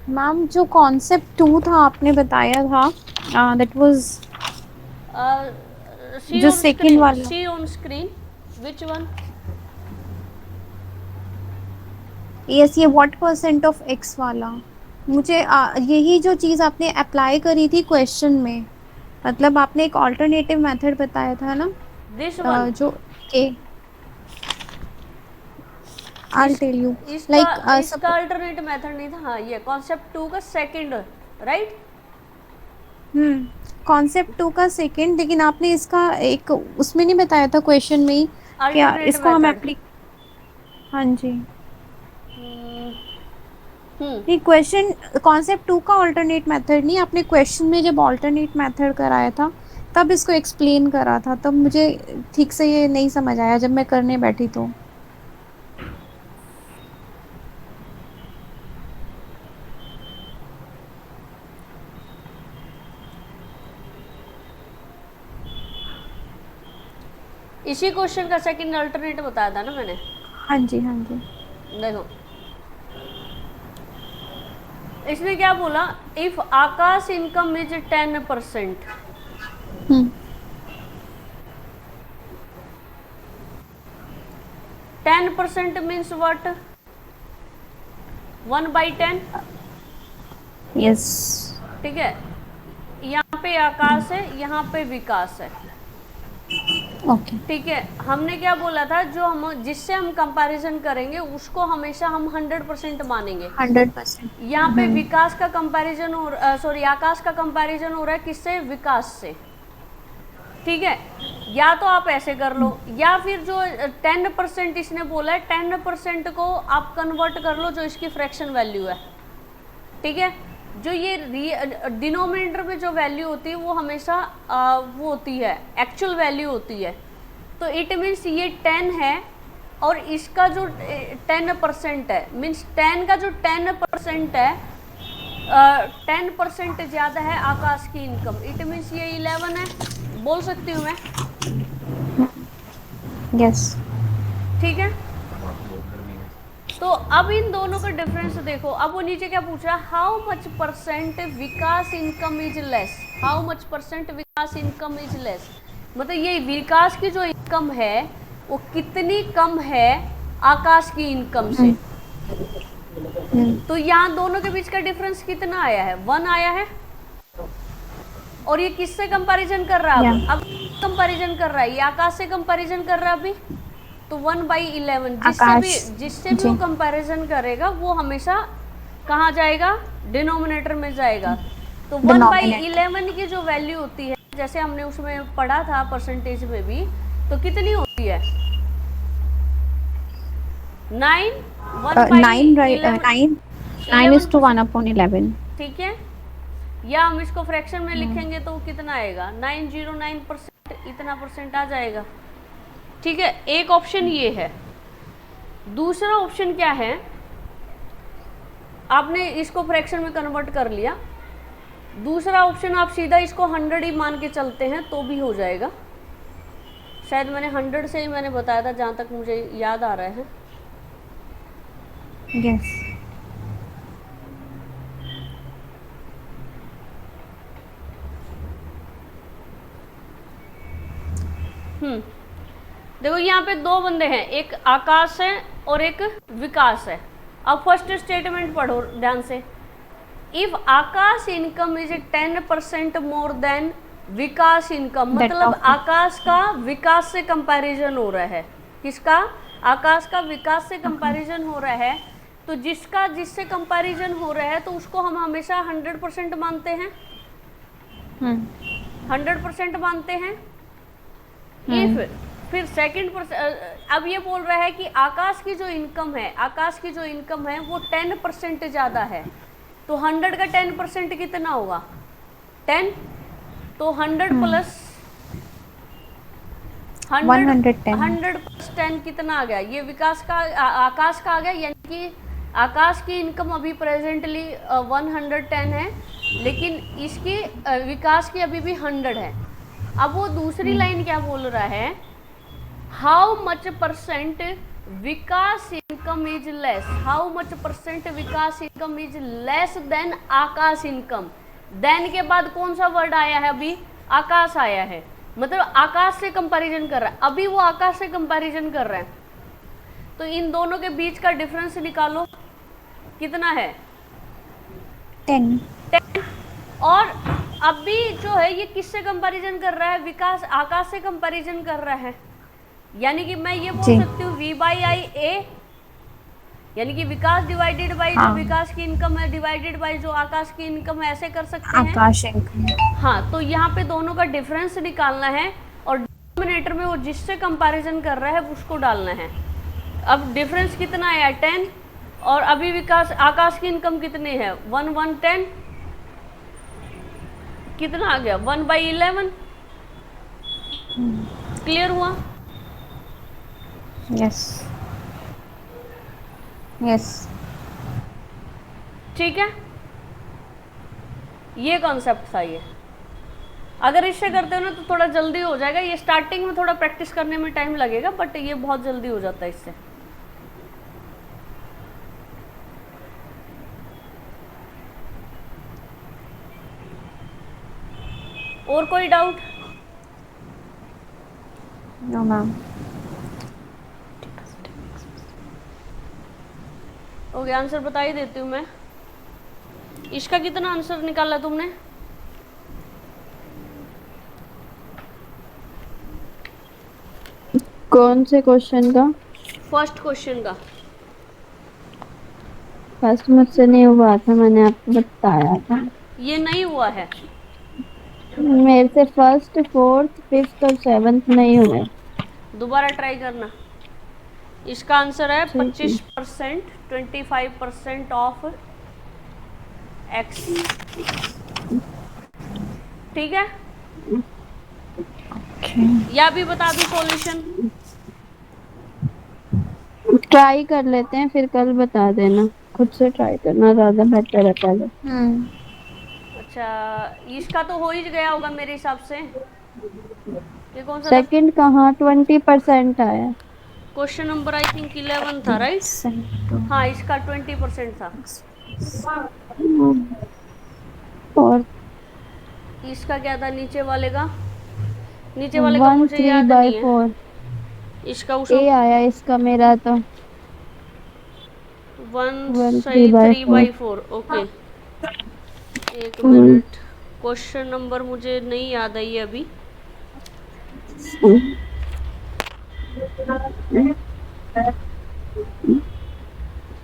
Ma'am जो concept 2 था आपने बताया था, दैट वाज सी जो ऑन सेकंड स्क्रीन, वाला। See on screen, which one? Yes, ये व्हाट परसेंट ऑफ एक्स वाला। मुझे यही जो चीज आपने अप्लाई करी थी क्वेश्चन में, मतलब आपने एक ऑल्टरनेटिव मेथड बताया था ना। This one. जो के आई इस टेल यू इसका लाइक इसका अल्टरनेट मेथड नहीं था। हाँ, ये कॉन्सेप्ट 2 का सेकंड, राइट? कॉन्सेप्ट 2 का सेकंड, लेकिन आपने इसका एक उसमें नहीं बताया था क्वेश्चन में ही। क्या अल्टरनेट इसको हम मेथड। एप्ली हाँ जी। हम्म। हम्म। नहीं, क्वेश्चन कॉन्सेप्ट 2 का ऑल्टरनेट मेथड नहीं, आपने क्वेश्चन में जब ऑल्टरनेट मेथड कराया था तब इसको एक्सप्लेन करा था, तब मुझे ठीक से ये नहीं समझ आया जब मैं करने बैठी तो। इसी क्वेश्चन का सेकंड अल्टरनेट बताया था ना मैंने। हाँ जी, हाँ जी। देखो, इसने क्या बोला? If Akash income is 10%, hmm 10% means what? 1/10। Yes. ठीक है, यहाँ पे आकाश है, यहाँ पे विकास है। ओके। ठीक है, हमने क्या बोला था? जो हम जिससे हम कंपैरिजन करेंगे उसको हमेशा हम 100% मानेंगे। 100%। यहाँ पे विकास का कंपैरिजन हो, सॉरी, आकाश का कंपैरिजन हो रहा है किससे? विकास से। ठीक है, या तो आप ऐसे कर लो, या फिर जो 10% इसने बोला है, 10% को आप कन्वर्ट कर लो जो इसकी फ्रैक्शन वैल्यू है। ठीक है, जो ये डिनोमिनेटर में जो वैल्यू होती है वो हमेशा वो होती है, एक्चुअल वैल्यू होती है। तो इट मीन्स ये 10 है और इसका जो 10% है, मीन्स 10 का जो 10% है, 10% ज़्यादा है आकाश की इनकम। इट मीन्स ये 11 है, बोल सकती हूँ मैं। यस। ठीक है, तो अब इन दोनों का डिफरेंस देखो। अब वो नीचे क्या पूछ रहा है? How much percent Vikas income is less? How much percent Vikas income is less, मतलब ये विकास की जो इनकम है वो कितनी कम है आकाश की इनकम से। तो यहाँ दोनों के बीच का डिफरेंस कितना आया है? 1 आया है। और ये किससे कंपैरिजन कर रहा है? अब कंपैरिजन कर रहा है, ये आकाश से कंपैरिजन कर रहा है अभी। तो 1/11, आकाश जिससे भी जी। वो कंपैरिजन करेगा वो हमेशा कहाँ जाएगा? डिनोमिनेटर में जाएगा। तो डिनोमिनेटर। 1/11 की जो वैल्यू होती है, जैसे हमने उसमें पढ़ा था परसेंटेज में भी, तो कितनी होती है? 9। 9 राइट, 1/11, 9 9:1 11%। अपॉन 11। ठीक है, या हम इसको फ्रैक्शन में लिखेंगे तो कितना आएगा? 909%, इतना परसेंट आ जाएगा। ठीक है, एक ऑप्शन ये है। दूसरा ऑप्शन क्या है? आपने इसको फ्रैक्शन में कन्वर्ट कर लिया। दूसरा ऑप्शन, आप सीधा इसको 100 ही मान के चलते हैं तो भी हो जाएगा। शायद मैंने 100 से ही मैंने बताया था, जहाँ तक मुझे याद आ रहा है। यस। देखो, यहाँ पे दो बंदे हैं, एक आकाश है और एक विकास है। अब फर्स्ट स्टेटमेंट पढ़ो ध्यान से। If Akash income is 10% more than Vikas income, that मतलब ओके। आकाश का विकास से कंपैरिजन हो रहा है। किसका? आकाश का विकास से कंपैरिजन हो रहा है। तो जिससे कंपैरिजन हो रहा है तो उसको हम हमेशा 100% मानते हैं। 100% मानते हैं। इफ फिर सेकंड अब ये बोल रहा है कि आकाश की जो इनकम है वो 10% ज़्यादा है। तो 100 का 10% कितना होगा? 10। तो 100 प्लस 110। 10 कितना आ गया? ये विकास का आकाश का आ गया, यानी कि आकाश की इनकम अभी प्रेजेंटली 110 है, लेकिन इसकी विकास की अभी भी 100 है। अब वो दूसरी लाइन क्या बोल रहा है? How much percent Vikas income is less, how much percent Vikas income is less than Akash income. Than के बाद कौन सा वर्ड आया है? अभी आकाश आया है, मतलब आकाश से कंपैरिजन कर रहा है, अभी वो आकाश से कंपैरिजन कर रहा है। तो इन दोनों के बीच का डिफरेंस निकालो, कितना है? 10। और अभी जो है ये किससे कंपैरिजन कर रहा है? विकास आकाश से कंपैरिजन कर रहा है। यानी कि मैं ये बोल सकती हूँ V/IA, यानी कि विकास डिवाइडेड बाय जो विकास की इनकम है डिवाइडेड बाय जो आकाश की इनकम है, ऐसे कर सकते हैं। आकाश इनकम। हाँ, तो यहाँ पे दोनों का डिफरेंस निकालना है और डिनोमिनेटर में वो जिससे कंपैरिजन कर रहा है उसको डालना है। अब डिफरेंस कितना है? 10। और अभी विकास आकाश की इनकम कितनी है? 1/10। कितना आ गया? 1/11। क्लियर हुआ? Yes yes. ठीक है, ये कॉन्सेप्ट था ये। अगर इससे करते हो ना तो थोड़ा जल्दी हो जाएगा। ये स्टार्टिंग में थोड़ा प्रैक्टिस करने में टाइम लगेगा, बट ये बहुत जल्दी हो जाता है इससे। और कोई doubt? No ma'am. Okay, answer बता ही देती हूँ मैं। इसका कितना आंसर निकाला तुमने? कौन से क्वेश्चन का? फर्स्ट क्वेश्चन का। फर्स्ट मुझसे नहीं हुआ था, मैंने आपको बताया था। ये नहीं हुआ है। मेरे से फर्स्ट, फोर्थ, फिफ्थ और सेवंथ नहीं हुए। दोबारा ट्राई करना। इसका आंसर है ठीक है। 25%, 25% ऑफ एक्स। ठीक है, या भी बता दूं सॉल्यूशन? ट्राई कर लेते हैं, फिर कल बता देना। खुद से ट्राई करना ज्यादा बेटर है पहले। अच्छा, इसका तो हो ही गया होगा मेरे हिसाब से। ये कौन सा था? सेकंड कहाँ 20% आया? क्वेश्चन नंबर आई थिंक 11 था, राइट? हाँ, इसका 20% था। और इसका क्या था नीचे वाले का? नीचे वाले का 1 मुझे 3 याद बाई नहीं है। 4 इसका ए उसका आया इसका, मेरा तो 1 1 सही 3 बाई 3/4। ओके, एक मिनट, क्वेश्चन नंबर मुझे नहीं याद आई अभी।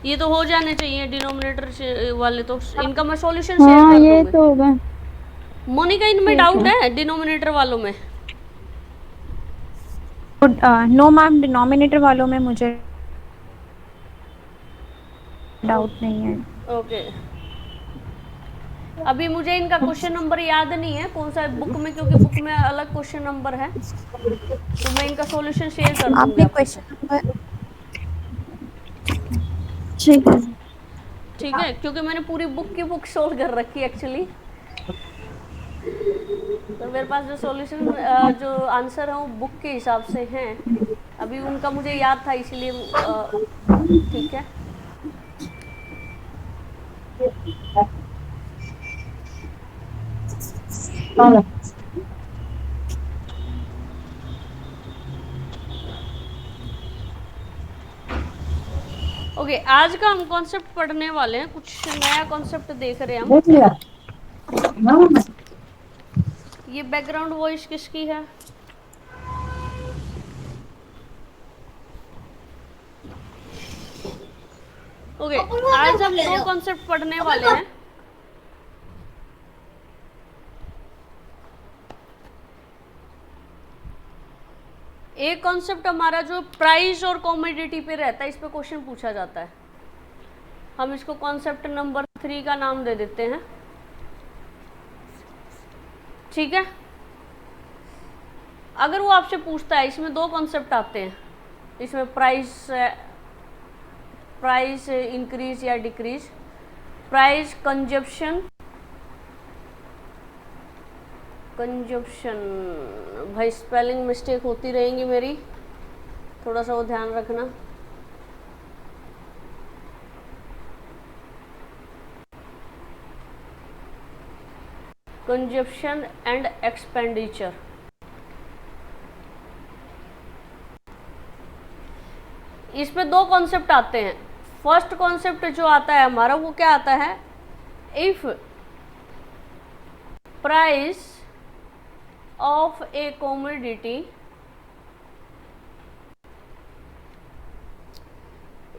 ये तो हो जाने चाहिए डिनोमिनेटर वाले, तो इनका मैं सॉल्यूशन शेयर हाँ कर ये दूंगी। तो होगा। मोनिका, इनमें डाउट है डिनोमिनेटर वालों में? नो मैम, डिनोमिनेटर वालों में मुझे डाउट नहीं है। ओके, अभी मुझे इनका क्वेश्चन नंबर याद नहीं है कौन सा है बुक में, क्योंकि बुक में अलग क्वेश्चन नंबर है, तो मैं इनका सॉल्यूशन शेयर कर दूंगी आपने आपके क्वेश्चन साथ। नंबर ठीक है। ठीक है, क्योंकि मैंने पूरी बुक की बुक सोल्व कर रखी है एक्चुअली, तो मेरे पास जो सॉल्यूशन जो आंसर है वो बुक के हिसाब से हैं। अभी उनका मुझे याद था इसलिए ठीक है। ओके, आज का हम कॉन्सेप्ट पढ़ने वाले हैं, कुछ नया कॉन्सेप्ट देख रहे हैं हम। ये बैकग्राउंड वॉइस किसकी है? ओके, आज हम दो कॉन्सेप्ट पढ़ने वाले हैं। एक कॉन्सेप्ट हमारा जो प्राइस और कॉमोडिटी पे रहता है, इस पे क्वेश्चन पूछा जाता है। हम इसको कॉन्सेप्ट नंबर 3 का नाम दे देते हैं। ठीक है, अगर वो आपसे पूछता है, इसमें दो कॉन्सेप्ट आते हैं, इसमें प्राइस इंक्रीज या डिक्रीज, प्राइस कंजप्शन भाई स्पेलिंग मिस्टेक होती रहेंगी मेरी, थोड़ा सा वो ध्यान रखना। Consumption and expenditure. इसमें दो कॉन्सेप्ट आते हैं। फर्स्ट कॉन्सेप्ट जो आता है हमारा वो क्या आता है, if price of A commodity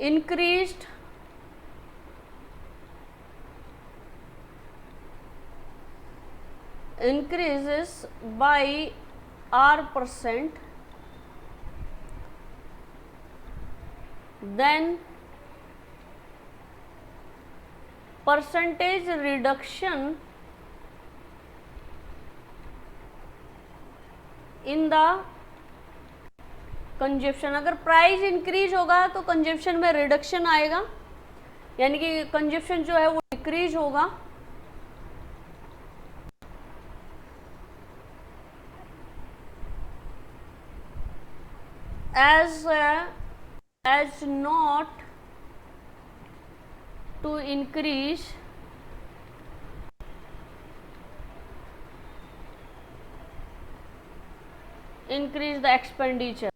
increased increases by R%, then percentage reduction in the consumption. अगर प्राइस इंक्रीज होगा तो कंजप्शन में रिडक्शन आएगा, यानी कि कंजप्शन जो है वो डिक्रीज होगा। as not to increase the expenditure।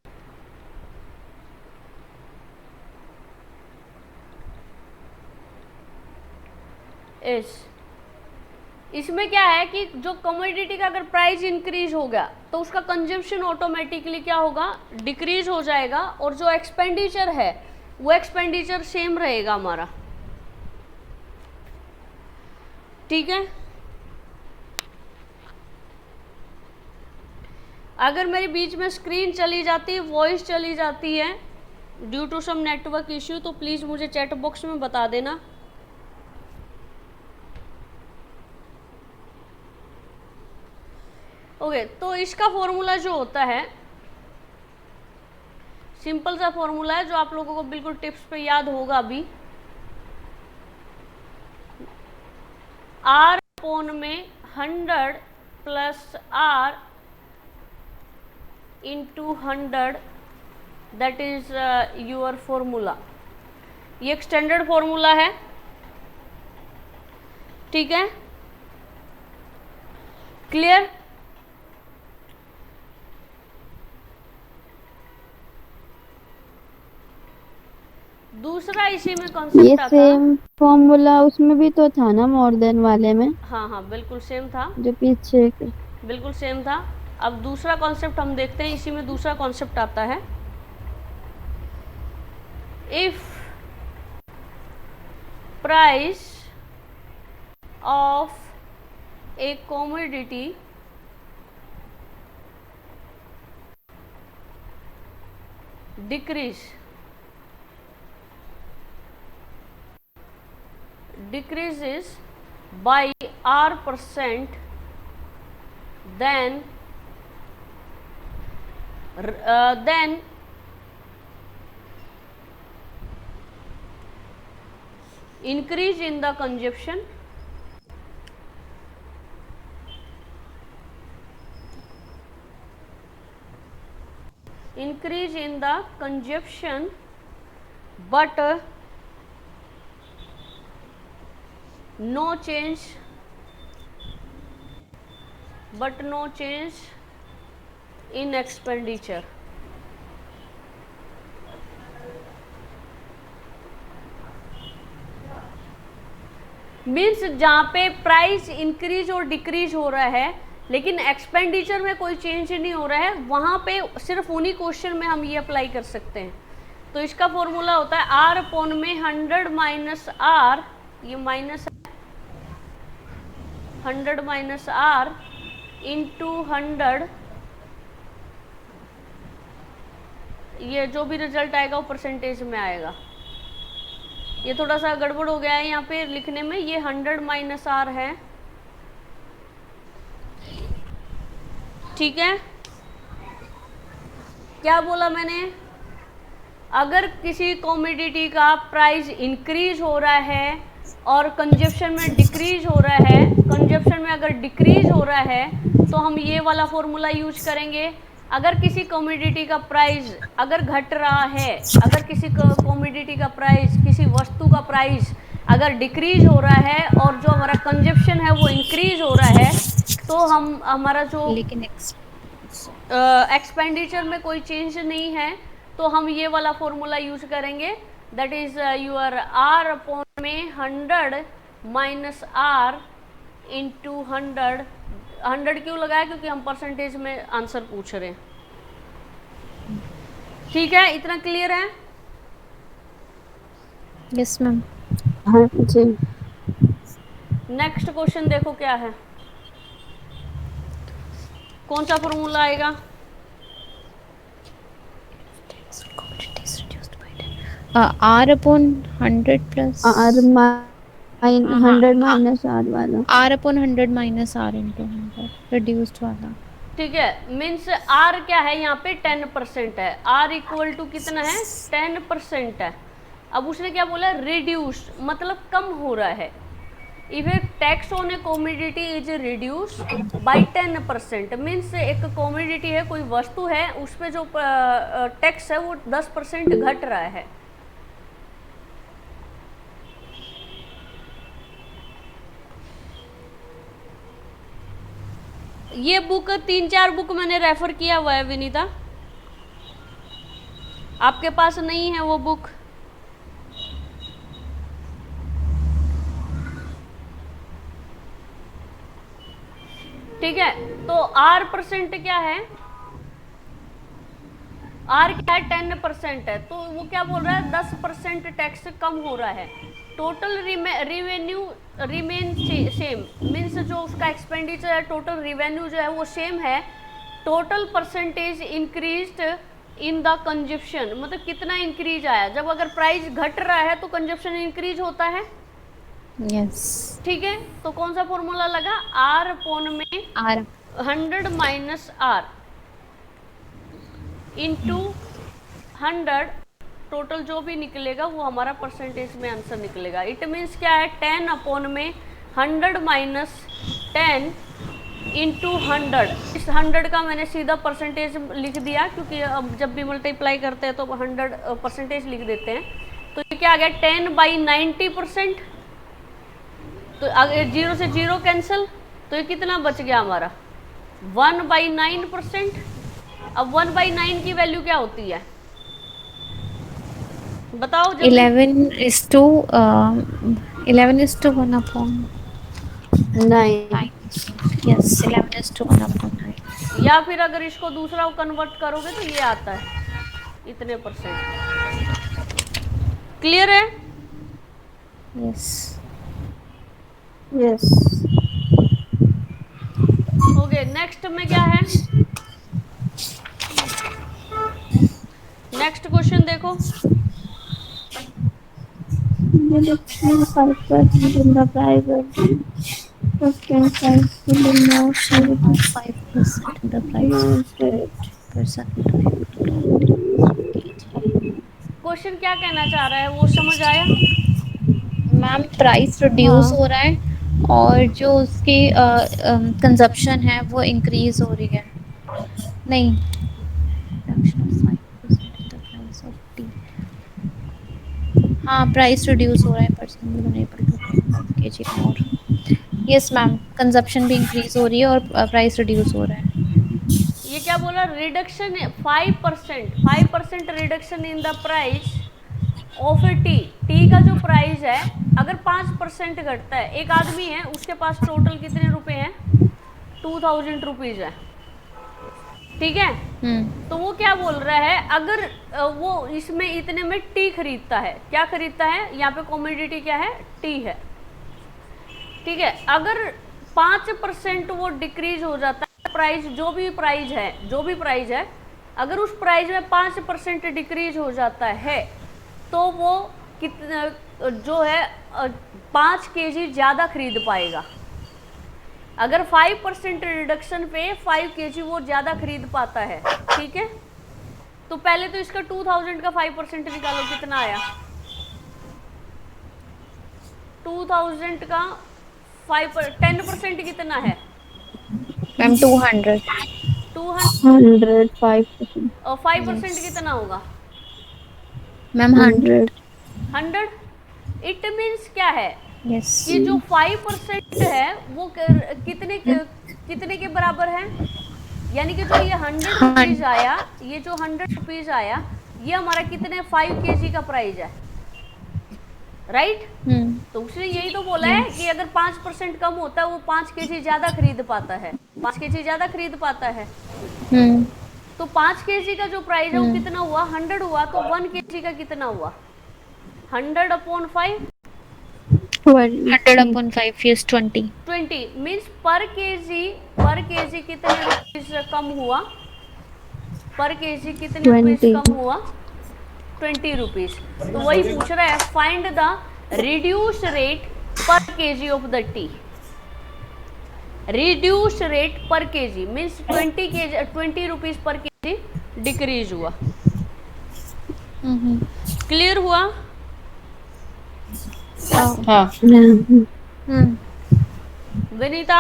इसमें क्या है कि जो कमोडिटी का अगर प्राइस इंक्रीज हो गया तो उसका कंजम्पशन ऑटोमेटिकली क्या होगा, डिक्रीज हो जाएगा, और जो एक्सपेंडिचर है वो एक्सपेंडिचर सेम रहेगा हमारा। ठीक है, अगर मेरे बीच में स्क्रीन चली जाती है, वॉइस चली जाती है due to some network issue, तो प्लीज़ मुझे चैट बॉक्स में बता देना। ओके, तो इसका फॉर्मूला जो होता है, सिंपल सा फॉर्मूला है जो आप लोगों को बिल्कुल टिप्स पे याद होगा अभी। R अपॉन में 100 plus R into 100, that is your formula. ये एक स्टैंडर्ड फॉर्मूला है, ठीक है, क्लियर। दूसरा इसी में कॉन्सेप्ट आता है, ये सेम फॉर्मूला उसमें भी तो था ना, मोर देन वाले में। हाँ हाँ बिल्कुल सेम था, जो पीछे बिल्कुल सेम था। अब दूसरा कॉन्सेप्ट हम देखते हैं, इसी में दूसरा कॉन्सेप्ट आता है, if price of A commodity decreases by R%, then increase in the consumption, but no change in expenditure। Means जहाँ पे प्राइस इंक्रीज और डिक्रीज हो रहा है लेकिन एक्सपेंडिचर में कोई चेंज नहीं हो रहा है, वहाँ पे सिर्फ उन्हीं क्वेश्चन में हम ये अप्लाई कर सकते हैं। तो इसका फॉर्मूला होता है R अपॉन में 100 माइनस R, ये माइनस 100 माइनस R इंटू 100, ये जो भी रिजल्ट आएगा वो परसेंटेज में आएगा। ये थोड़ा सा गड़बड़ हो गया है यहाँ पे लिखने में, ये 100 माइनस R है, ठीक है। क्या बोला मैंने, अगर किसी कमोडिटी का प्राइस इंक्रीज हो रहा है और कंजप्शन में डिक्रीज हो रहा है, कंजप्शन में अगर डिक्रीज हो रहा है तो हम ये वाला फॉर्मूला यूज करेंगे। अगर किसी कमोडिटी का प्राइस अगर घट रहा है, अगर किसी कमोडिटी का प्राइस, किसी वस्तु का प्राइस अगर डिक्रीज हो रहा है और जो हमारा कंजप्शन है वो इंक्रीज हो रहा है, तो हम हमारा जो लेकिन एक्सपेंडिचर में कोई चेंज नहीं है, तो हम ये वाला फॉर्मूला यूज करेंगे, that is your R upon में 100 माइनस आर इंटू 100। 100 क्यों लगाया? क्योंकि हम परसेंटेज में आंसर पूछ रहे हैं। ठीक है, इतना क्लियर है? Yes ma'am. हाँ जी। नेक्स्ट क्वेश्चन देखो क्या है, कौन सा फॉर्मूला आएगा? R upon 100 plus r 100 minus r वाला। R upon 100 minus are into 100 reduced वाला। ठीक है, मीन्स आर क्या है यहाँ पे? 10% है। आर इक्वल टू कितना है? 10% है। अब उसने क्या बोला? रिड्यूस्ड, मतलब कम हो रहा है। If A tax on A commodity is reduced by 10%, means एक कॉमोडिटी है, कोई वस्तु है, उस पर जो टैक्स है वो 10% घट रहा है। ये बुक 3-4 बुक मैंने रेफर किया हुआ है विनीता, आपके पास नहीं है वो बुक? ठीक है, तो आर परसेंट क्या है? आर क्या है? 10% है, तो वो क्या बोल रहा है? 10% टैक्स कम हो रहा है। Total revenue remain same, means जो उसका एक्सपेंडिचर है, टोटल रिवेन्यू जो है वो सेम है। Total percentage increased in the consumption, मतलब कितना इंक्रीज आया? जब अगर प्राइस घट रहा है तो कंजप्शन इंक्रीज होता है। यस। ठीक है, तो कौन सा फॉर्मूला लगा? आर अपॉन में R 100 minus are into 100, total जो भी निकलेगा वो हमारा परसेंटेज में आंसर निकलेगा। इट मीन्स क्या है? 10 अपॉन में 100 माइनस 10 इंटू 100। इस 100 का मैंने सीधा परसेंटेज लिख दिया, क्योंकि अब जब भी मल्टीप्लाई करते हैं तो 100 परसेंटेज लिख देते हैं। तो ये क्या आ गया? 10/90%। तो अगर 0 से 0 कैंसिल, तो ये कितना बच गया हमारा? 1/9%। अब 1/9 की वैल्यू क्या होती है बताओ जल्दी? 11:1 अपॉन 9। Yes 11:1 upon 9। या फिर अगर इसको दूसरा कन्वर्ट करोगे तो ये आता है इतने %। क्लियर है? यस। यस। ओके, नेक्स्ट में क्या है? नेक्स्ट क्वेश्चन देखो। Reduction 5% in the private, 15% in the 5% in the price market. percent। Question क्या कहना चाह रहा है वो समझ आया? मैम प्राइस रिड्यूस हो रहा है और जो उसकी कंजप्शन है वो इंक्रीज हो रही है। नहीं, हाँ प्राइस रिड्यूस हो रहा है, परसेंट केजी मोर। यस मैम, कंजप्शन भी इंक्रीज हो रही है और प्राइस रिड्यूस हो रहा है। ये क्या बोला? Reduction 5% reduction in the price of A T का जो प्राइस है, अगर 5% घटता है, एक आदमी है उसके पास टोटल कितने रुपए हैं? 2000 रुपीज है। ठीक है, तो वो क्या बोल रहा है? अगर वो इसमें इतने में टी खरीदता है, क्या खरीदता है? यहाँ पे कॉमोडिटी क्या है? टी है। ठीक है, अगर 5% वो डिक्रीज हो जाता है, प्राइस जो भी प्राइस है, अगर उस प्राइस में 5% डिक्रीज हो जाता है तो वो कितना जो है 5 केजी ज़्यादा खरीद पाएगा। अगर 5% रिडक्शन पे 5 केजी वो ज़्यादा खरीद पाता है। ठीक है, तो पहले तो इसका 2000 का 5% निकालो, कितना आया? 2000 का 10% कितना है मैम 200। 200 5%. और 5% कितना होगा? मैम 100। 100। इट मीन्स क्या है यस। कि जो 5% है वो कितने कितने के बराबर है? यानी कि जो ये 100 रुपीज आया, ये जो 100 रुपीज आया, ये हमारा कितने 5 kg का प्राइस है, राइट? तो उसने यही तो बोला है कि अगर 5% कम होता है वो 5 kg ज्यादा खरीद पाता है, 5 kg ज्यादा खरीद पाता है। तो 5 kg का जो प्राइस है वो कितना हुआ? 100 हुआ। तो 1 kg का कितना हुआ? 100/5 100/5 is 20 मीन्स पर केजी कितने रुपीज कम हुआ? पर केजी कितने रुपीज कम हुआ? 20 रुपीज। तो वही पूछ रहा है, find the reduce rate per KG of the tea. Reduce rate per KG means 20 rupees per KG decrease हुआ। क्लियर हुआ? हाँ। विनीता?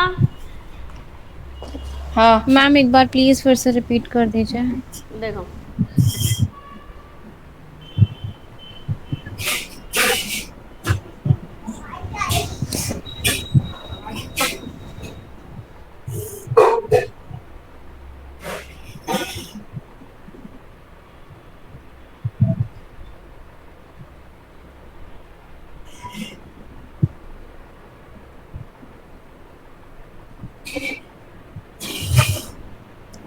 हाँ मैम एक बार प्लीज फिर से रिपीट कर दीजिए। देखो,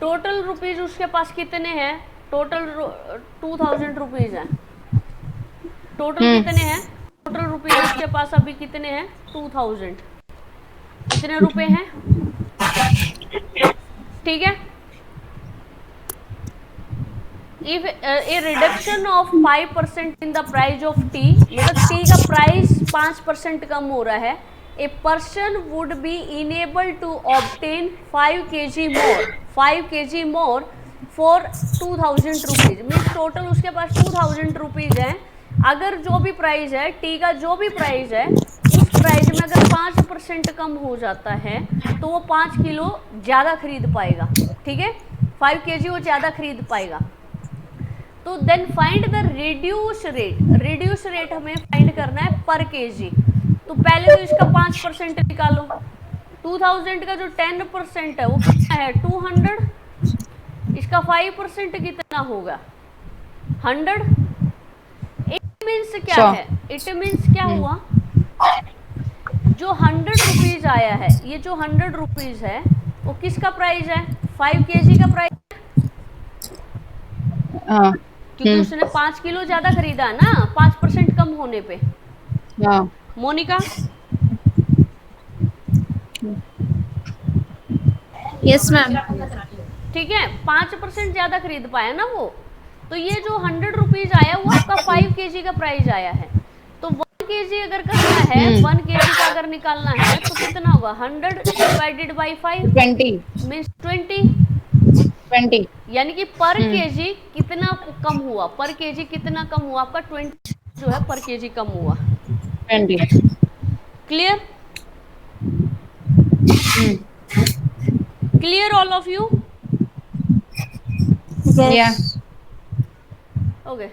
टोटल रुपीज उसके पास कितने हैं? टोटल 2000 रुपीज है। टोटल कितने हैं? टोटल रुपीज उसके पास अभी कितने हैं? 2000। कितने रुपए हैं? ठीक है। If a reduction of 5% in the price of tea, मतलब टी का प्राइस 5% कम हो रहा है, a person would be enable to obtain 5 kg more for 2000 rupees. Means total उसके पास 2000 रुपीज है। अगर जो भी प्राइस है टी का, जो भी प्राइस है, उस प्राइस में अगर 5% कम हो जाता है तो वो 5 किलो ज़्यादा खरीद पाएगा। ठीक है, 5 kg वो ज़्यादा खरीद पाएगा। तो then find the reduce rate. Reduce rate हमें फाइंड करना है पर केजी। तो पहले तो इसका 5% निकालो। 2000 का जो 10% है वो कितना है? 200। इसका 5% कितना होगा? 100। इट मीन्स क्या है? इट मीन्स क्या हुआ? जो 100 रुपीज आया है, ये जो 100 रुपीज है वो किसका प्राइस है? 5 kg का प्राइस। क्योंकि उसने 5 किलो ज्यादा खरीदा है ना, 5% कम होने पे। मोनिका? Yes ma'am. ठीक है, 5% ज्यादा खरीद पाया ना वो। तो ये जो 100 रुपीज आया वो आपका 5 kg का प्राइस आया है। तो 1 kg अगर करना है, 1 kg का अगर निकालना है तो कितना होगा? 100 डिवाइडेड बाई 5 मीन्स 20। यानी कि पर केजी कितना कम हुआ? पर केजी कितना कम हुआ? आपका 20 जो है पर केजी कम हुआ। 20। Clear? Clear all of you? Yes. Okay,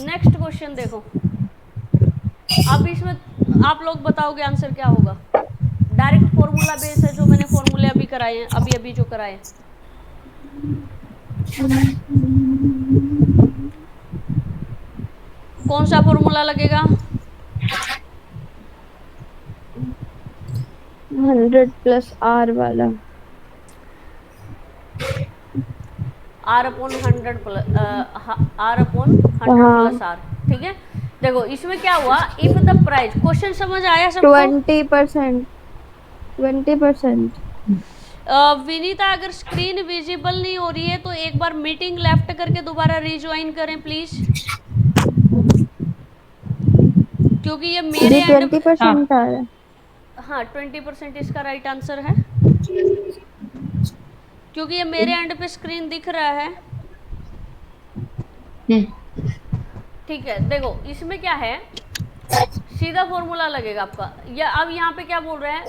next question देखो। अब इसमें आप लोग बताओगे आंसर क्या होगा। डायरेक्ट फॉर्मूला बेस है, जो मैंने फॉर्मूले अभी कराए हैं, अभी जो कराए हैं। कौन सा फॉर्मूला लगेगा? 100 प्लस आर वाला। R/100 plus are. ठीक है, देखो इसमें क्या हुआ? इफ द प्राइस, क्वेश्चन समझ आया सबको? 20%। विनीता, अगर स्क्रीन विजिबल नहीं हो रही है तो एक बार मीटिंग लेफ्ट करके दोबारा रिज्वाइन करें प्लीज, क्योंकि ये मेरे एंड 20% आ रहा है। हाँ 20% इसका राइट आंसर है, क्योंकि ये मेरे एंड पे स्क्रीन दिख रहा है। ठीक है, देखो इसमें क्या है, सीधा फॉर्मूला लगेगा आपका। या अब यहाँ पे क्या बोल रहे हैं,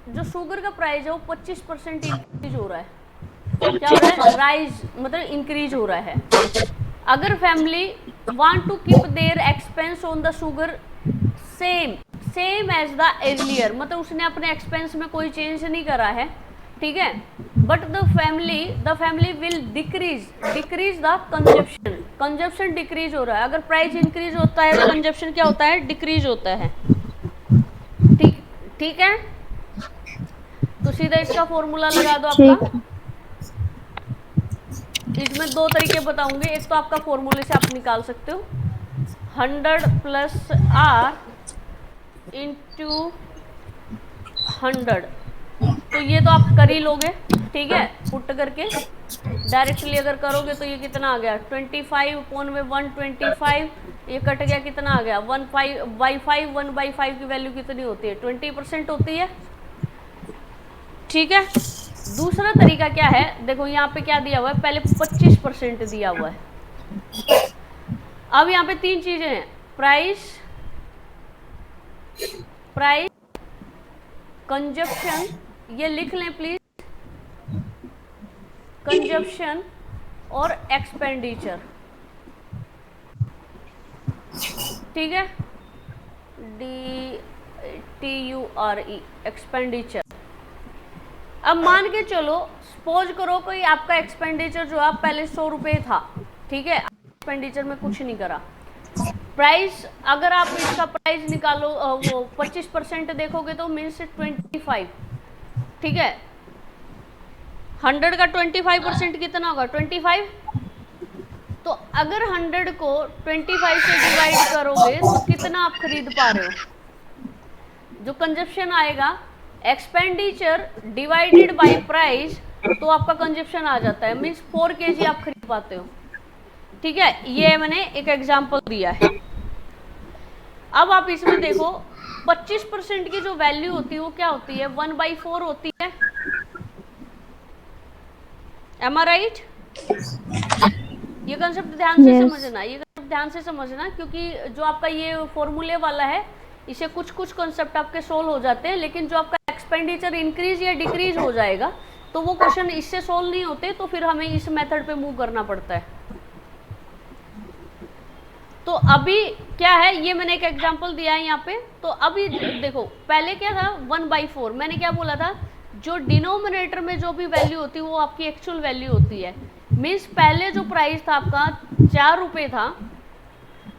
जो शुगर का प्राइस है वो 25% इंक्रीज हो रहा है। क्या हो रहा है? राइज मतलब इंक्रीज हो रहा है। अगर family want to keep their expense on the sugar same same as the earlier, मतलब उसने अपने एक्सपेंस में कोई चेंज नहीं करा है, ठीक है। But the family will decrease the consumption, consumption decrease हो रहा है। अगर प्राइस इंक्रीज होता है तो कंजप्शन क्या होता है, डिक्रीज होता है, ठीक ठीक है। तो सीधा इसका फॉर्मूला लगा दो आपका। इसमें दो तरीके बताऊंगे, एक तो आपका फॉर्मूले से आप निकाल सकते हो 100 प्लस आर इंटू 100, तो ये तो आप कर ही लोगे, ठीक है। पुट करके डायरेक्टली अगर करोगे तो ये कितना आ गया 25 अपॉन में 125, ये कट गया, कितना आ गया 1/5, 1/5 की वैल्यू कितनी होती है 20% होती है, ठीक है। दूसरा तरीका क्या है, देखो यहाँ पे क्या दिया हुआ है, पहले 25% दिया हुआ है। अब यहाँ पे तीन चीजें हैं, प्राइस, कंजप्शन, ये लिख लें प्लीज, कंजप्शन और एक्सपेंडिचर, ठीक है, DTURE, एक्सपेंडिचर। अब मान के चलो, सपोज करो कोई आपका एक्सपेंडिचर जो आप पहले 100 रुपये था, ठीक है, एक्सपेंडिचर में कुछ नहीं करा। प्राइस, अगर आप इसका प्राइस निकालो, वो 25% देखोगे तो मीन्स 25, ठीक है। 100 का 25% कितना होगा 25, तो अगर 100 को 25 से डिवाइड करोगे तो कितना आप खरीद पा रहे हो, जो कंजप्शन आएगा, एक्सपेंडिचर डिवाइडेड बाय प्राइस, तो आपका कंजप्शन आ जाता है, मीन्स 4 kg आप खरीद पाते हो, ठीक है। ये मैंने एक एग्जांपल दिया है। अब आप इसमें देखो 25% की जो वैल्यू होती है वो क्या होती है, 1/4 होती है, एम आई राइट। ये कंसेप्ट ध्यान से समझना, ये कंसेप्ट ध्यान से समझना, क्योंकि जो आपका ये फॉर्मूले वाला है, इसे कुछ कंसेप्ट आपके सोल्व हो जाते हैं, लेकिन जो आपका एक्सपेंडिचर इंक्रीज या डिक्रीज हो जाएगा तो वो क्वेश्चन इससे सोल्व नहीं होते, तो फिर हमें इस मेथड पे मूव करना पड़ता है। तो अभी क्या है, ये मैंने एक एग्जांपल दिया है यहाँ पे। तो अभी देखो, पहले क्या था 1/4, मैंने क्या बोला था, जो डिनोमिनेटर में जो भी वैल्यू होती है वो आपकी एक्चुअल वैल्यू होती है। मीन्स पहले जो प्राइस था आपका 4 रुपये था,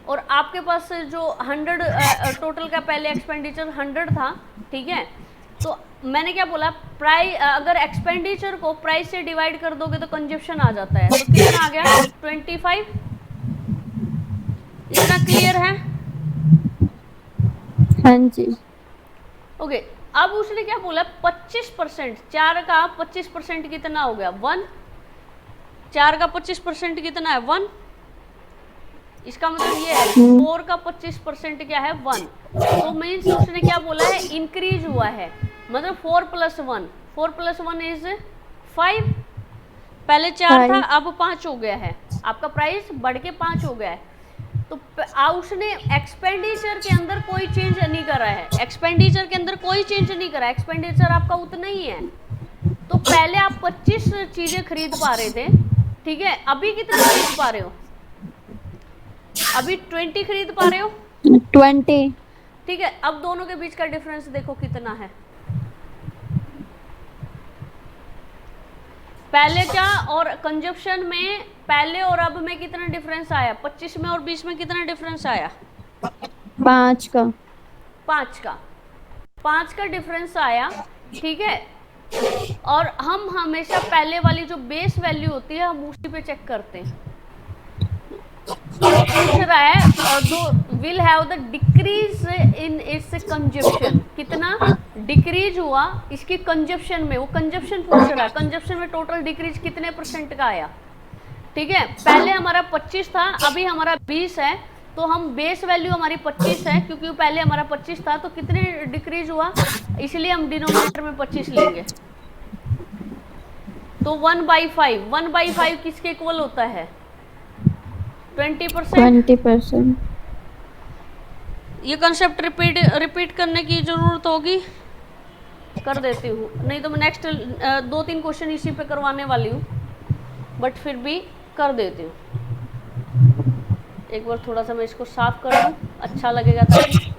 और आपके पास जो 100 टोटल का पहले एक्सपेंडिचर 100 था, ठीक है। तो मैंने क्या बोला, अगर एक्सपेंडिचर को प्राइस से डिवाइड कर दोगे तो कंजप्शन आ जाता है, तो कितना आ गया 25। इतना क्लियर है? हाँ जी। ओके, अब उसने क्या बोला 25%, 4 का 25% कितना हो गया 1, 4 का 25% कितना है 1, इसका मतलब ये है 4 का 25% क्या है 1, तो मीन्स उसने क्या बोला है, इंक्रीज हुआ है, मतलब 4 + 1, 4 + 1 इज 5, पहले 4 था अब 5 हो गया है, आपका प्राइस बढ़ के 5 हो गया है। तो उसने एक्सपेंडिचर के अंदर कोई चेंज नहीं करा है, एक्सपेंडिचर के अंदर कोई चेंज नहीं करा, एक्सपेंडिचर आपका उतना ही है। तो पहले आप 25 चीजें खरीद पा रहे थे, ठीक है, अभी कितना खरीद पा रहे हो, अभी 20 खरीद पा रहे हो, 20, ठीक है। अब दोनों के बीच का डिफरेंस देखो कितना है, पहले क्या और कंजप्शन में, पहले और अब में कितना डिफरेंस आया, 25 में और 20 में कितना डिफरेंस आया, 5 का 5 का डिफरेंस आया, ठीक है। और हम हमेशा पहले वाली जो बेस वैल्यू होती है हम उसी पे चेक करते हैं। पूछ रहा है will have the decrease in its consumption, कितना डिक्रीज हुआ इसकी कंजप्शन में, वो कंजप्शन पूछ रहा है, कंजप्शन में टोटल डिक्रीज कितने % का आया, ठीक है। पहले हमारा 25 था, अभी हमारा 20 है, तो हम बेस वैल्यू हमारी 25 है, क्योंकि पहले हमारा 25 था, तो कितने डिक्रीज हुआ, इसलिए हम डिनोमिनेटर में 25 लेंगे। तो 1/5, 1/5 किसके इक्वल होता है 20%। ये कंसेप्ट रिपीट करने की जरूरत होगी, कर देती हूँ, नहीं तो मैं नेक्स्ट 2-3 क्वेश्चन इसी पे करवाने वाली हूँ, बट फिर भी कर देती हूँ। एक बार थोड़ा सा मैं इसको साफ कर दूँ, अच्छा लगेगा ताकि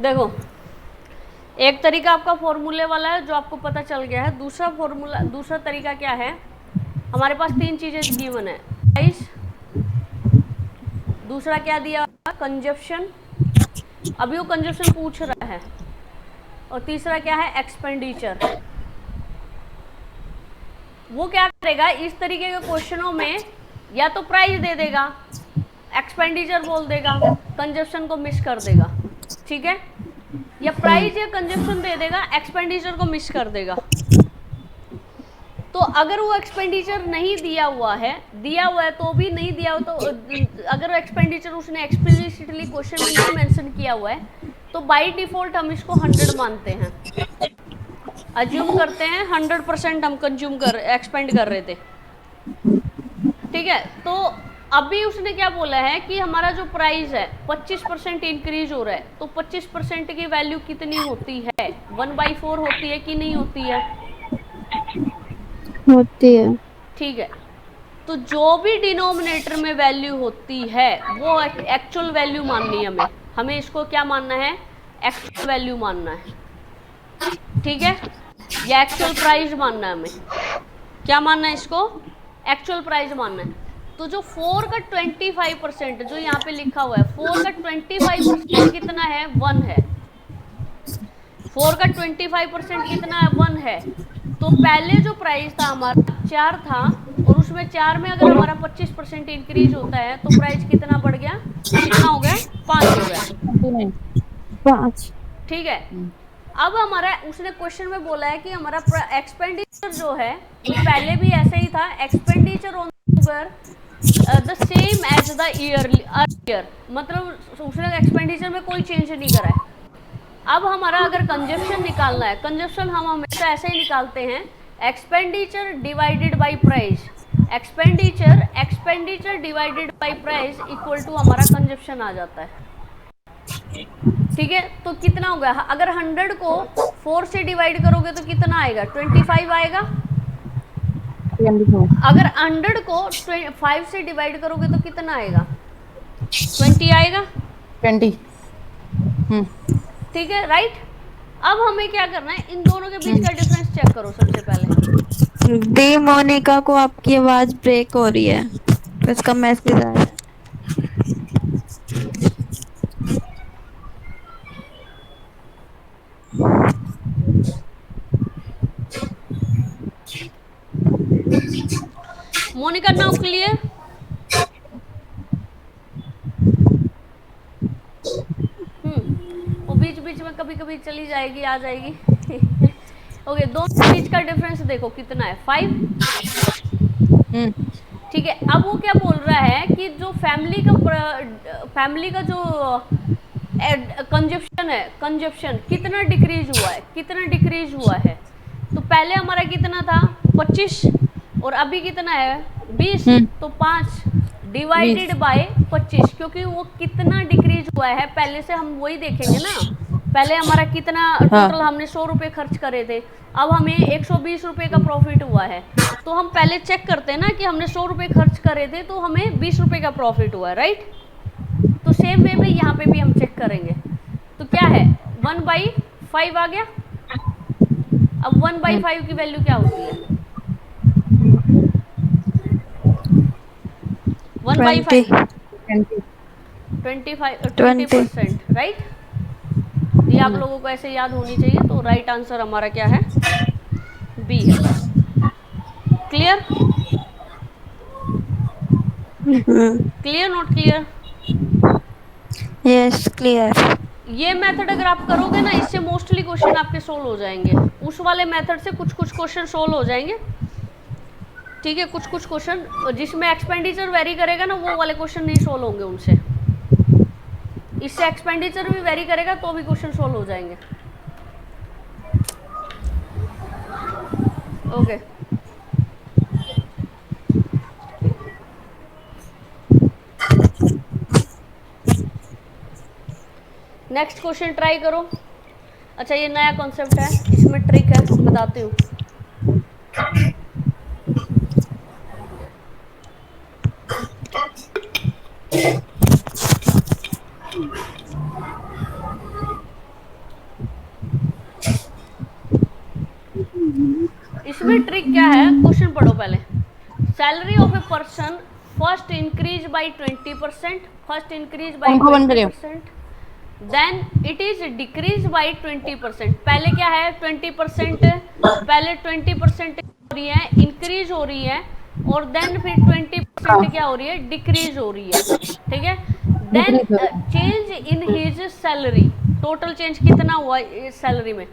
देखो, एक तरीका आपका फॉर्मूले वाला है जो आपको पता चल गया है। दूसरा तरीका क्या है, हमारे पास 3 चीजें गिवन है, प्राइस, दूसरा क्या दिया, कंजप्शन, अभी वो कंजप्शन पूछ रहा है, और तीसरा क्या है, एक्सपेंडिचर। वो क्या करेगा, इस तरीके के क्वेश्चनों में या तो प्राइस दे देगा, एक्सपेंडिचर बोल देगा, कंजप्शन को मिस कर देगा, ठीक है, या प्राइस या कंजप्शन दे देगा, एक्सपेंडिचर को मिस कर देगा। तो अगर वो एक्सपेंडिचर नहीं दिया हुआ है तो भी नहीं दिया हो, तो अगर एक्सपेंडिचर उसने एक्सप्लिसिटली क्वेश्चन में नहीं मेंशन किया हुआ है, तो बाय डिफॉल्ट हम इसको 100 मानते हैं, अज्यूम करते हैं 100% हम एक्सपेंड कर रहे थे, ठीक है। तो अभी उसने क्या बोला है कि हमारा जो प्राइस है 25% इंक्रीज हो रहा है, तो 25% की वैल्यू कितनी होती है, 1/4 होती है कि नहीं होती है, होती है। ठीक है। तो जो भी डिनोमिनेटर में वैल्यू होती है वो एक्चुअल वैल्यू माननी है हमें इसको क्या मानना है, एक्चुअल वैल्यू मानना है, ठीक है, या एक्चुअल प्राइस मानना है, हमें क्या मानना है, इसको एक्चुअल प्राइस मानना है। तो जो 4 का 25% जो यहाँ पे लिखा हुआ है, 4 का 25% कितना है, 1 है, 4 का 25% कितना है, 1 है। तो पहले जो प्राइस था हमारा 4 था, और उसमें 4 में अगर हमारा 25% इंक्रीज होता है तो प्राइस कितना बढ़ गया, कितना हो गया, 5 हो गया, 5, ठीक है। अब हमारा उसने क्वेश्चन में बोला है कि हमारा एक्सपेंडिचर जो है पहले भी ऐसे ही था, expenditure on the same as the year, मतलब उसने एक्सपेंडिचर में कोई चेंज नहीं करा है। अब हमारा अगर कंजप्शन निकालना है, कंजप्शन हम हमेशा ऐसे ही निकालते हैं, expenditure divided by price, expenditure divided by price equal to हमारा कंजप्शन आ जाता है, ठीक है। तो कितना होगा, अगर 100 को 4 से डिवाइड करोगे तो कितना आएगा, 25 आएगा। अगर 100 को 5 से डिवाइड करोगे तो कितना आएगा, 20 आएगा, 20। ठीक है, राइट। अब हमें क्या करना है, इन दोनों के बीच का डिफरेंस चेक करो सबसे पहले। दी मोनिका को आपकी आवाज ब्रेक हो रही है, इसका मैसेज आया। मोनिका नाउ क्लियर, वो बीच बीच में कभी कभी चली जाएगी, आ जाएगी। ओके, दोनों के बीच का डिफरेंस देखो कितना है, 5, ठीक है। अब वो क्या बोल रहा है कि जो फैमिली का जो कंजप्शन कितना डिक्रीज हुआ है, तो पहले हमारा कितना था, 25, और अभी कितना है, 20, तो 5 डिवाइडेड बाय 25, क्योंकि वो कितना डिक्रीज हुआ है पहले से हम वही देखेंगे ना। पहले हमारा कितना टोटल हमने 100 रुपये खर्च करे थे, अब हमें 120 रुपये का प्रॉफिट हुआ है, तो हम पहले चेक करते हैं ना कि हमने 100 रुपये खर्च करे थे तो हमें 20 रुपये का प्रॉफिट हुआ है, राइट। तो सेम वे में यहाँ पे भी हम चेक करेंगे, तो क्या है, 1/5 आ गया। अब 1/5 की वैल्यू क्या होती है, 1/5 20%, राइट। ये आप लोगों को ऐसे याद होनी चाहिए। तो राइट आंसर हमारा क्या है, बी है। Clear, clear not clear, yes clear. ये मेथड अगर आप करोगे ना, इससे मोस्टली क्वेश्चन आपके सोल्व हो जाएंगे। उस वाले मेथड से कुछ क्वेश्चन सोल्व हो जाएंगे, ठीक है। कुछ क्वेश्चन जिसमें एक्सपेंडिचर वेरी करेगा ना, वो वाले क्वेश्चन नहीं सोल्व होंगे उनसे। इससे एक्सपेंडिचर भी वेरी करेगा तो भी क्वेश्चन सोल्व हो जाएंगे, ओके। नेक्स्ट क्वेश्चन ट्राई करो। अच्छा, ये नया कॉन्सेप्ट है, इसमें ट्रिक है, बताती हूँ। क्वेश्चन पढ़ो पहले। Salary of a person first increase by 20%, first increase by पंखा बंद करियो। 20%, then it is decrease by 20%। पहले क्या है 20%, पहले 20% हो रही है, इंक्रीज हो रही है, और देन फिर 20% क्या हो रही है, डिक्रीज हो रही है, ठीक है। Then change in his salary, total change कितना हुआ सैलरी में।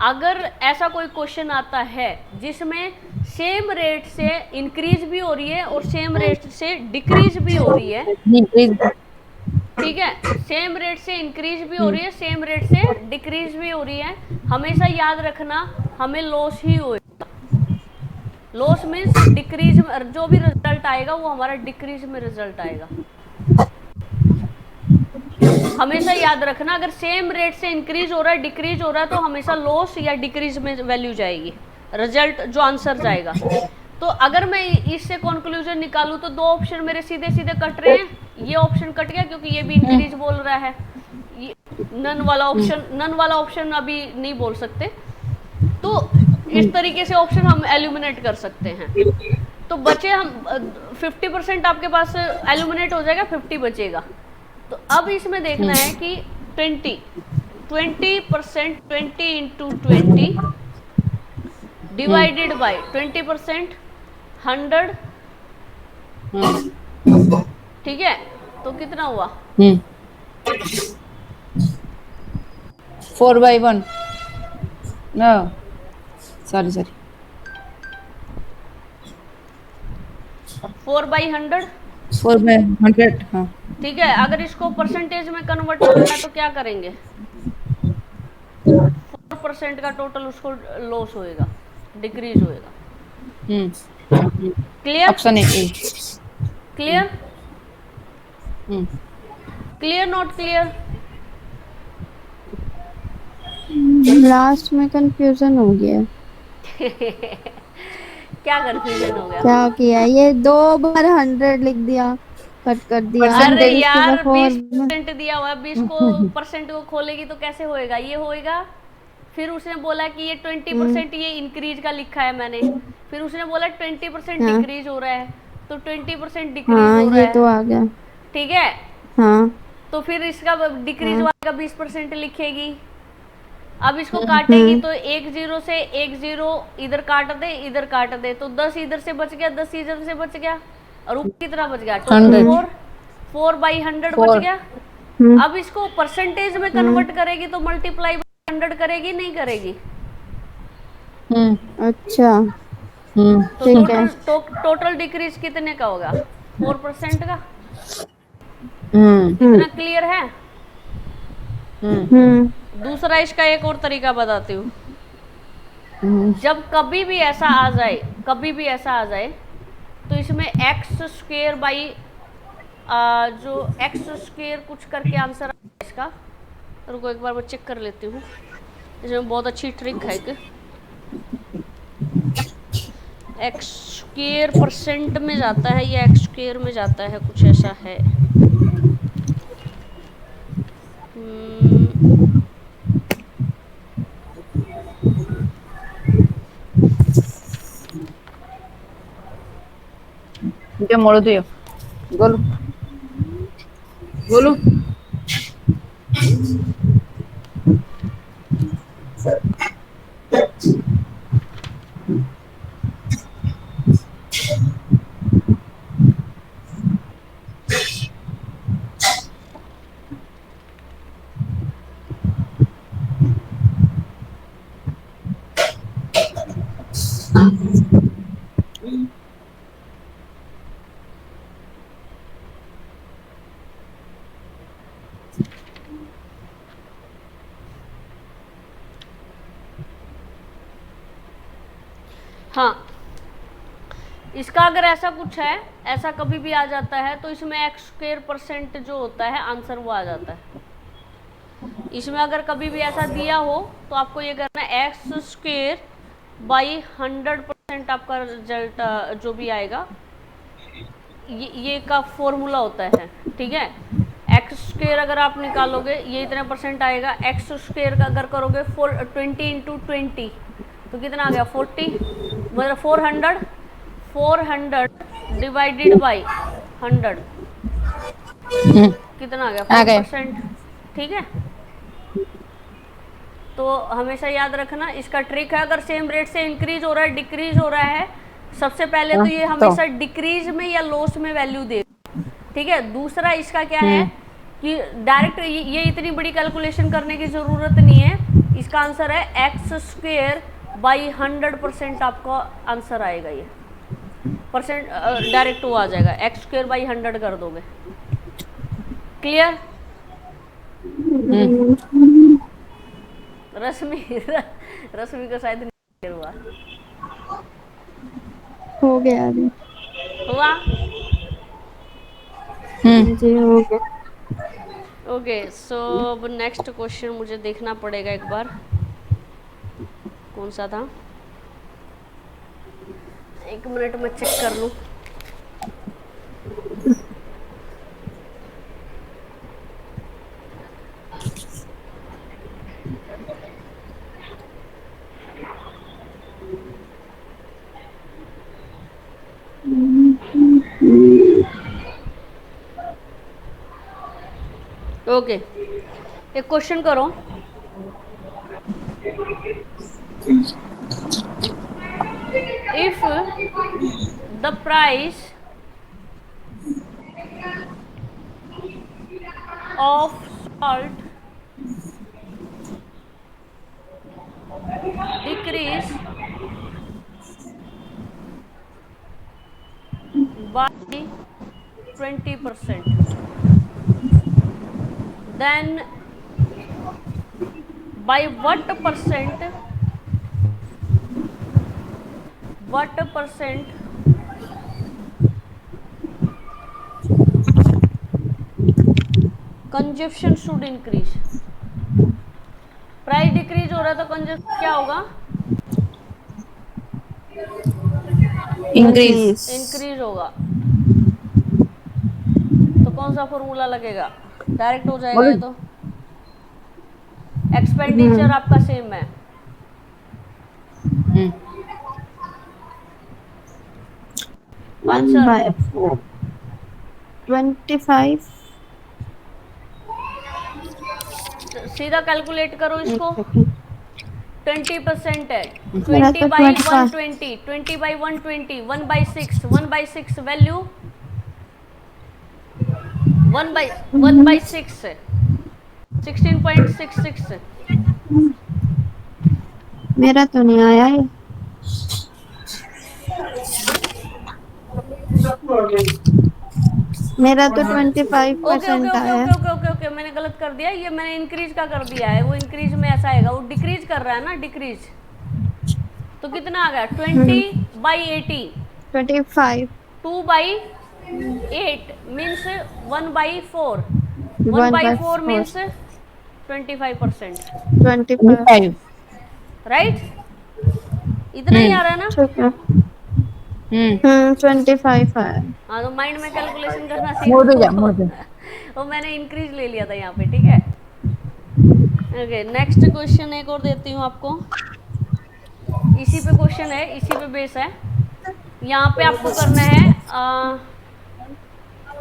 अगर ऐसा कोई क्वेश्चन आता है जिसमें सेम रेट से इंक्रीज भी हो रही है और सेम रेट से डिक्रीज भी हो रही है, ठीक है, सेम रेट से इंक्रीज भी हो रही है, सेम रेट से डिक्रीज भी हो रही है, हमेशा याद रखना हमें लॉस ही होएगा। लॉस मीन्स डिक्रीज, जो भी रिजल्ट आएगा वो हमारा डिक्रीज में रिजल्ट आएगा। हमेशा याद रखना अगर सेम रेट से इंक्रीज हो रहा है डिक्रीज हो रहा है तो हमेशा लॉस या डिक्रीज में वैल्यू जाएगी, रिजल्ट जो आंसर जाएगा। तो अगर मैं इससे कंक्लूजन निकालूं तो दो ऑप्शन मेरे सीधे सीधे कट रहे हैं, ये ऑप्शन कट गया क्योंकि ये भी इंक्रीज बोल रहा है, ये नन वाला ऑप्शन अभी नहीं बोल सकते। तो इस तरीके से ऑप्शन हम एल्यूमिनेट कर सकते हैं। तो बचे हम 50% आपके पास एल्यूमिनेट हो जाएगा, 50 बचेगा। तो अब इसमें देखना है कि 20% 20 इंटू 20 डिवाइडेड बाई 20% 100, ठीक है, तो कितना हुआ 4/1, नो सॉरी 4/100, 4/100, हाँ ठीक है। अगर इसको परसेंटेज में कन्वर्ट करना है तो क्या करेंगे, 4% का टोटल उसको लॉस होएगा, डिक्रीज होएगा। Clear, option A. Clear, clear not clear. Last में कंफ्यूजन हो गया। क्या कंफ्यूजन हो गया, क्या किया, ये 2 बार 100 लिख दिया, कट कर दिया। अरे यार उसके बाद 20% दिया हुआ है, 20 को परसेंट को खोलेगी तो कैसे होएगा, ये होएगा। फिर उसने बोला कि ये 20% ये इंक्रीज का लिखा है मैंने, फिर उसने बोला 20% हाँ। डिक्रीज हो रहा है, तो 20% डिक्रीज हाँ हो रहा ये है, तो आ गया। ठीक है। हाँ तो फिर इसका डिक्रीज वाला का 20% लिखेगी। अब इसको काटेगी तो 1 0 से 1 0 इधर काट दे, इधर काट दे, तो 10 इधर से बच गया, 10 इधर से बच गया, और ऊपर कितना बच गया, 4/100 बच गया। अब इसको परसेंटेज में कन्वर्ट करेगी तो मल्टीप्लाई बाय 100 करेगी, नहीं करेगी। अच्छा तो टोटल डिक्रीज कितने का होगा, 4% का। इतना क्लियर है। दूसरा इसका एक और तरीका बताती हूँ। जब कभी भी ऐसा आ जाए तो इसमें x² बाई जो x² कुछ करके आंसर इसका, रुको एक बार मैं चेक कर लेती हूँ, इसमें बहुत अच्छी ट्रिक है कि x² परसेंट में जाता है या x² में जाता है, कुछ ऐसा है। क्या मोड़ दियो, बोलो बोलो। हाँ, इसका अगर ऐसा कुछ है, ऐसा कभी भी आ जाता है तो इसमें x² परसेंट जो होता है आंसर वो आ जाता है। इसमें अगर कभी भी ऐसा दिया हो तो आपको ये करना है x² बाई 100% आपका रिजल्ट जो भी आएगा, ये का फॉर्मूला होता है, ठीक है। x² अगर आप निकालोगे ये इतने परसेंट आएगा, x² का अगर करोगे 20 इंटू 20 तो कितना आ गया 40, मतलब 400 डिवाइडेड बाई 100 कितना आ गया? आ गए। 4%। ठीक है, तो हमेशा याद रखना इसका ट्रिक है, अगर सेम रेट से इंक्रीज हो रहा है डिक्रीज हो रहा है, सबसे पहले तो ये हमेशा डिक्रीज में या लॉस में वैल्यू देगा। ठीक है, दूसरा इसका क्या है कि डायरेक्ट ये इतनी बड़ी कैलकुलेशन करने की जरूरत नहीं है, इसका आंसर है एक्स स्क्वेयर बाई 100%। आपका आंसर आएगा ये परसेंट, डायरेक्ट वो आ जाएगा, एक्स स्क्वेयर बाई 100 कर दोगे। क्लियर? रश्मि रश्मि को शायद नहीं हुआ। हो गया अभी। हुआ? जी हो गया। ओके, सो अब नेक्स्ट क्वेश्चन मुझे देखना पड़ेगा एक बार, कौन सा था, एक मिनट में चेक कर लूँ। ओके, एक क्वेश्चन करो। If the price of salt decrease by 20%, then by what percent consumption should increase? Price decrease हो रहा है तो कंजप्शन क्या होगा? इंक्रीज होगा। तो कौन सा फॉर्मूला लगेगा? डायरेक्ट हो जाएगा ये तो, एक्सपेंडिचर आपका सेम है। आंसर 25। सीधा कैलकुलेट करो इसको। 20% है, मेरा 20 तो बाई 25। 120, 20 बाई 120, 1/6, 1/6 वैल्यू 1/6 है, 16.66 है। मेरा तो नहीं आया है। मेरा तो 25% आया है। ओके, मैंने गलत कर दिया, ये मैंने इंक्रीज का कर दिया है, वो इंक्रीज में ऐसा आएगा, वो डिक्रीज कर रहा है ना, डिक्रीज। तो कितना आ गया? 20/80, 25। 2/8 मीन्स 1/4, 1/4 मीन्स 25%, 25। राइट? इतना ही आ रहा है ना? ठीक है। 25 है। हाँ, तो माइंड में कैलकुलेशन करना मोड़ दे जा, सीखो। मोड़ दे। वो मैंने इंक्रीज ले लिया था यहाँ पे, ठीक है। ओके, नेक्स्ट क्वेश्चन एक और देती हूँ आपको, इसी पे क्वेश्चन है, इसी पे बेस है। यहाँ पे आपको करना है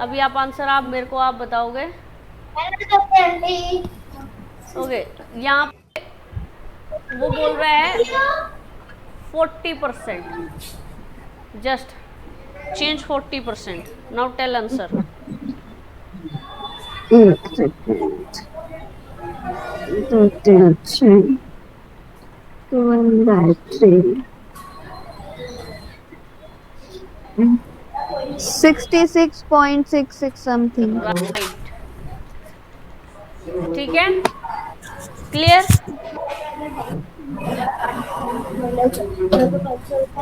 अभी आप आंसर मेरे को आप बताओगे। ओके, यहाँ पे वो बोल रहा है 40%, just change 40%। Now tell answer. एक सेकंड। 2, 3, 6, 1/3, 66.66 समथिंग। राइट, ठीक है, क्लियर।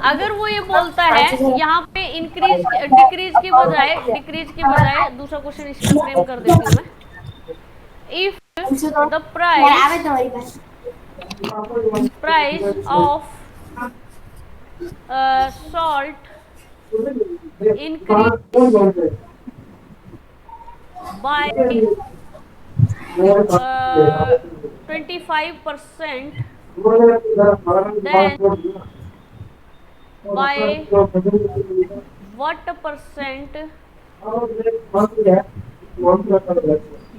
अगर वो ये बोलता है यहाँ पे इंक्रीज डिक्रीज की बजाय दूसरा क्वेश्चन इस पे फ्रेम कर देती हूँ मैं। If the price of salt increase by 25%, then by what percent,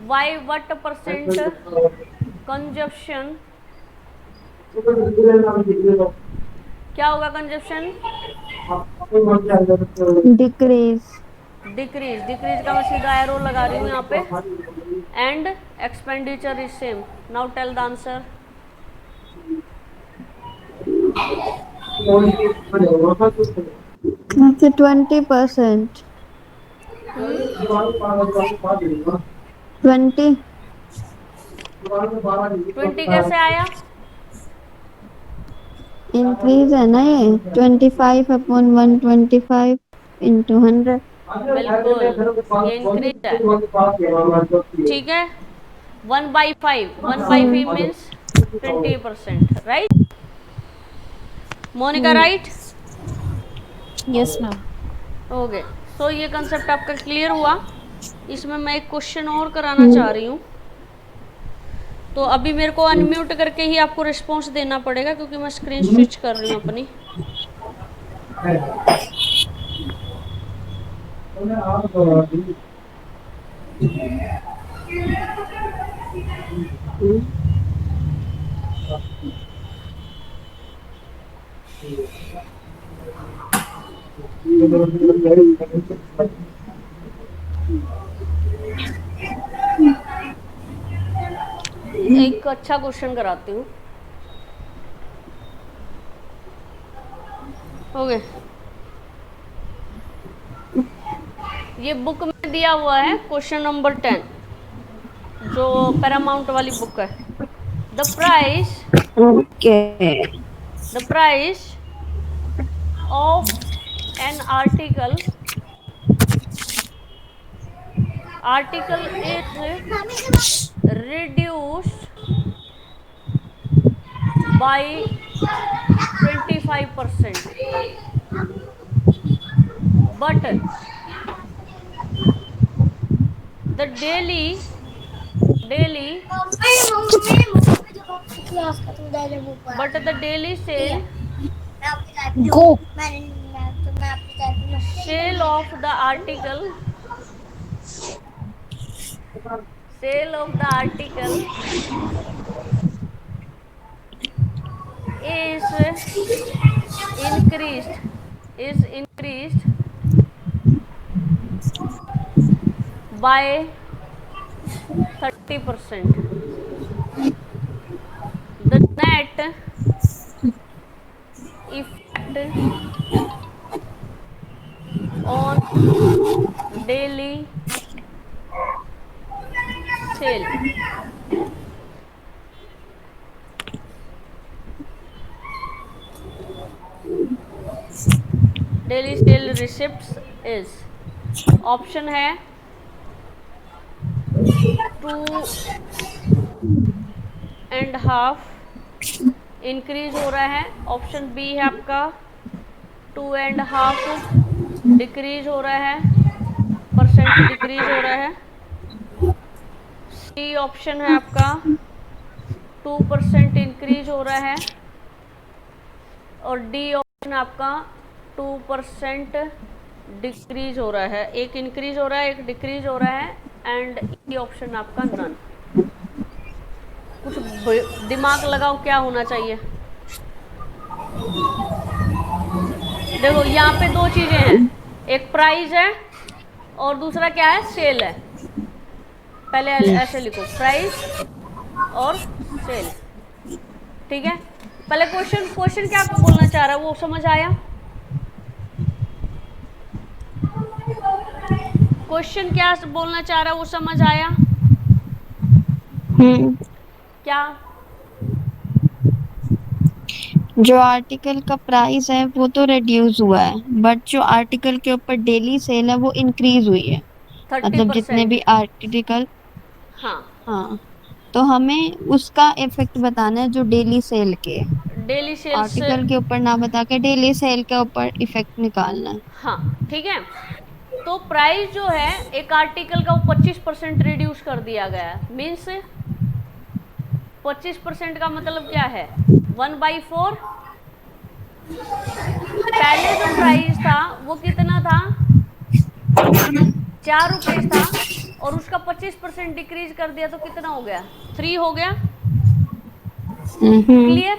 by what percent consumption, क्या होगा कंजप्शन? डिक्रीज। डिक्रीज। डिक्रीज का मैं सीधा एरो लगा रही हूँ यहाँ पे। And expenditure is same. Now tell the answer. अच्छा 20%। 20। 20 कैसे आया? इंक्रीज है ना ये, 25/125 इंटू 100। बिल्कुल, ये इंक्रीज है। ठीक है, 1/5, 1/5 means 20%, right? Monika, right? Yes ma'am. Okay, so ये कंसेप्ट आपका क्लियर हुआ। इसमें मैं एक क्वेश्चन और कराना चाह रही हूँ। तो अभी मेरे को अनम्यूट करके ही आपको रिस्पॉन्स देना पड़ेगा, क्योंकि मैं स्क्रीन स्विच कर रही हूँ अपनी। एक अच्छा क्वेश्चन कराती हूँ। ओके, ये बुक में दिया हुआ है क्वेश्चन नंबर 10, जो पैरामाउंट वाली बुक है। The price okay. Of an article is reduced by 25%, but the daily go. sale of the article is increased by 30%. The net effect on daily sale receipts is, option है 2.5 increase हो रहा है। Option B है आपका 2.5 decrease हो रहा है, percent decrease हो रहा है। सी ऑप्शन है आपका 2% इंक्रीज हो रहा है। और डी ऑप्शन आपका 2% डिक्रीज हो रहा है। एक इंक्रीज हो रहा है, एक डिक्रीज हो रहा है। एंड ई ऑप्शन आपका नन। कुछ दिमाग लगाओ, क्या होना चाहिए? देखो यहाँ पे दो चीजें हैं, एक प्राइस है और दूसरा क्या है? सेल है। पहले ऐसे लिखो, प्राइस और सेल। ठीक है, पहले क्वेश्चन क्या बोलना चाह रहा है वो समझ आया? क्वेश्चन क्या बोलना चाह रहा है वो समझ आया? क्या? जो आर्टिकल का प्राइस है वो तो रिड्यूस हुआ है, बट जो आर्टिकल के ऊपर डेली सेल है वो इंक्रीज हुई है। मतलब जितने 30%। भी आर्टिकल। हाँ, हाँ, तो हमें उसका इफेक्ट बताना है जो डेली सेल के। Daily sales. आर्टिकल के ऊपर ना बता के डेली सेल के ऊपर इफेक्ट निकालना है। हाँ, ठीक है। तो प्राइस जो है एक आर्टिकल का वो 25% रिड्यूस कर दिया गया है। मीन्स 25% का मतलब क्या है? 1/4 पहले जो प्राइस था वो कितना था, 4 रुपीज था, और उसका 25% डिक्रीज कर दिया तो कितना हो गया, 3 हो गया। क्लियर।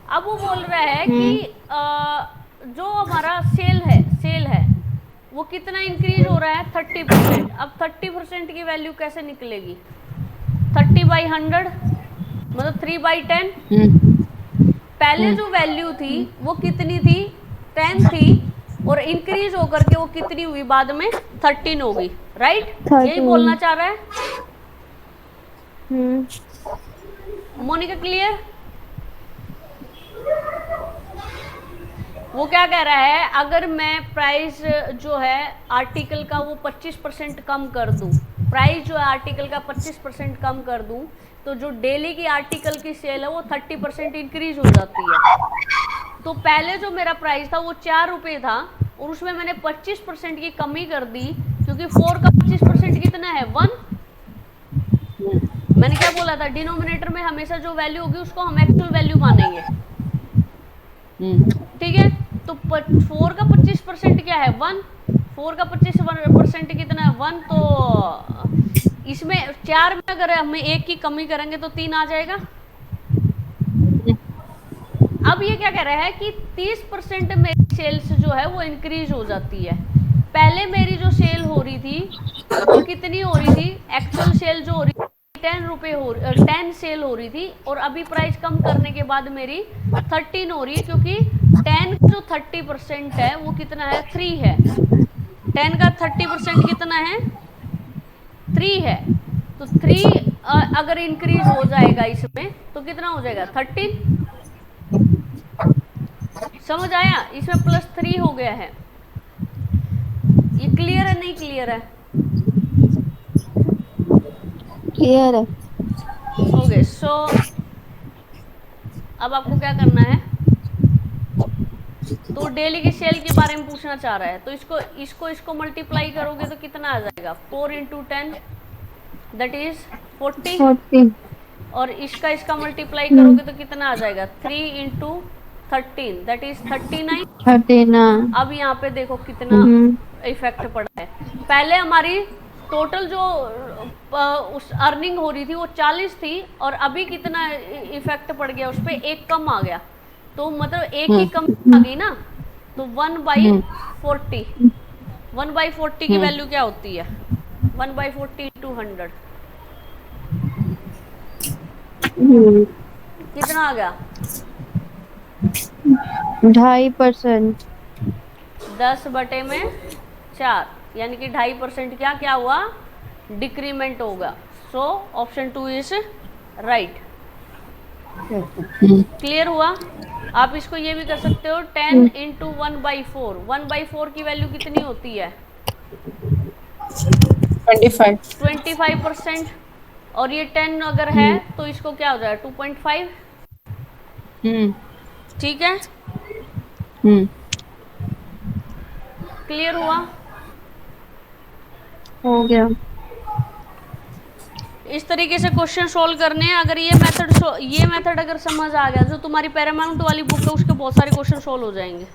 अब वो बोल रहा है कि जो हमारा सेल है वो कितना इंक्रीज हो रहा है, 30%। अब 30% की वैल्यू कैसे निकलेगी, 30/100 मतलब 3/10। पहले जो वैल्यू थी वो कितनी थी, 10 थी, और इंक्रीज होकर के वो कितनी हुई बाद में, 13 होगी। राइट, यही बोलना चाह रहा है मोनिका। क्लियर। वो क्या कह रहा है, अगर मैं प्राइस जो है आर्टिकल का वो 25% कम कर दूं, प्राइस जो है आर्टिकल का 25% कम कर दूं, तो जो डेली की आर्टिकल की सेल है वो 30% इंक्रीज हो जाती है। तो पहले जो मेरा प्राइस था वो 4 रुपये था, और उसमें मैंने 25% की कमी कर दी, क्योंकि 4 का 25% कितना है, 1। मैंने क्या बोला था, डिनोमिनेटर में हमेशा जो वैल्यू होगी उसको हम एक्चुअल वैल्यू मानेंगे। ठीक है, तो 4 का 25% क्या है, 1। 4 का 25% कितना है, 1। तो इसमें 4 में अगर हमें 1 की कमी करेंगे तो 3 आ जाएगा। अब ये क्या कह रहा है कि 30% मेरी सेल्स जो है वो इंक्रीज हो जाती है। पहले मेरी जो सेल हो रही थी वो कितनी हो रही थी, एक्चुअल सेल जो हो रही थी 10 रुपये 10 सेल हो रही थी, और अभी प्राइस कम करने के बाद मेरी 13 हो रही है, क्योंकि 10 का जो 30% है वो कितना है, 3 है। 10 का 30% कितना है, 3 है। तो 3 अगर इंक्रीज हो जाएगा इसमें तो कितना हो जाएगा, 13। समझ आया, इसमें +3 हो गया है। ये क्लियर है, नहीं क्लियर है? क्लियर है। ओके, सो अब आपको क्या करना है, तो डेली की सेल के बारे में पूछना चाह रहा है, तो इसको मल्टीप्लाई करोगे तो कितना आ जाएगा, 4 × 10 दैट इज 40। और इसका मल्टीप्लाई करोगे तो कितना आ जाएगा, 3 × 13 दैट इज 39। 39। अब यहाँ पे देखो कितना इफेक्ट पड़ा है। पहले हमारी टोटल जो उस अर्निंग हो रही थी वो 40 थी, और अभी कितना इफेक्ट पड़ गया, उस पर 1 कम आ गया, तो मतलब 1 ही कम आ गई ना। तो 1/40, 1/40 की वैल्यू क्या होती है, 1/40 × 100 कितना आ गया, 2.5%। 10/4, यानी कि 2.5% क्या हुआ, डिक्रीमेंट होगा। So option 2 is right. Clear हुआ। आप इसको ये भी कर सकते हो, 10 × 1/4, 1/4 की वैल्यू कितनी होती है, 25%। और ये 10 अगर है तो इसको क्या हो जाएगा, 2.5। ठीक है, क्लियर हुआ। हो गया। इस तरीके से क्वेश्चन सोल्व करने हैं। अगर ये मेथड अगर समझ आ गया, जो तुम्हारी पैरामाउंट वाली बुक है उसके बहुत सारे क्वेश्चन सोल्व हो जाएंगे।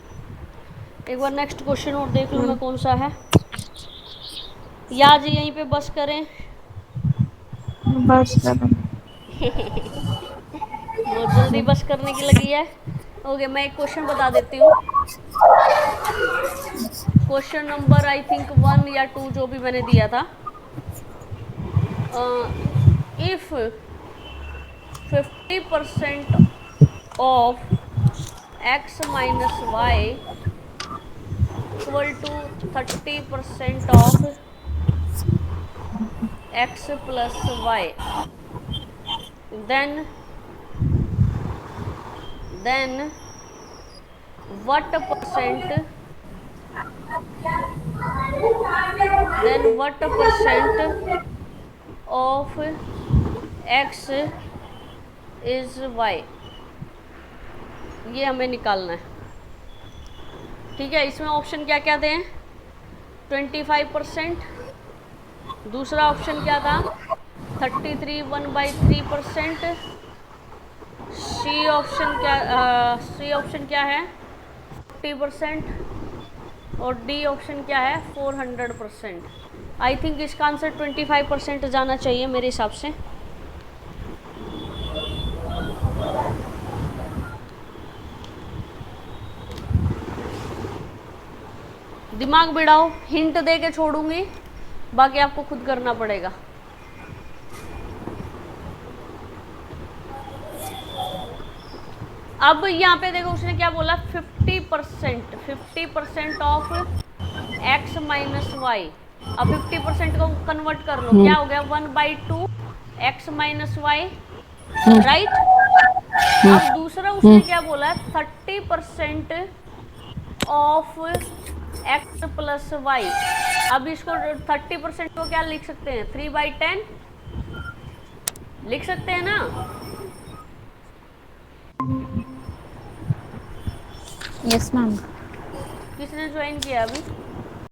एक बार नेक्स्ट क्वेश्चन और देख लूँ मैं कौन सा है, या जी यहीं पे बस करें। बस करो। बहुत जल्दी बस करने की लगी है। ओके, मैं एक क्वेश्चन बता देती हूँ। क्वेश्चन नंबर आई थिंक 1 या 2 जो भी मैंने दिया था। If 50% of x minus Y equal to 30% of x plus Y, then what percent of x is y, ये हमें निकालना है। ठीक है, इसमें ऑप्शन क्या क्या दें, 25%, दूसरा ऑप्शन क्या था 33 1/3%, सी ऑप्शन क्या है 40% और डी ऑप्शन क्या है 400%। आई थिंक इसका आंसर 25% जाना चाहिए मेरे हिसाब से। दिमाग बिड़ाओ, हिंट दे के छोड़ूंगी, बाकी आपको खुद करना पड़ेगा। अब यहाँ पे देखो उसने क्या बोला, 50% ऑफ x माइनस वाई। अब 50% को कन्वर्ट कर लो, क्या हो गया 1/2 x माइनस वाई, राइट। अब दूसरा उसने क्या बोला, 30% ऑफ x प्लस वाई। अब इसको 30% को क्या लिख सकते हैं, 3/10 लिख सकते हैं ना। Yes ma'am. किसने ज्वाइन किया अभी?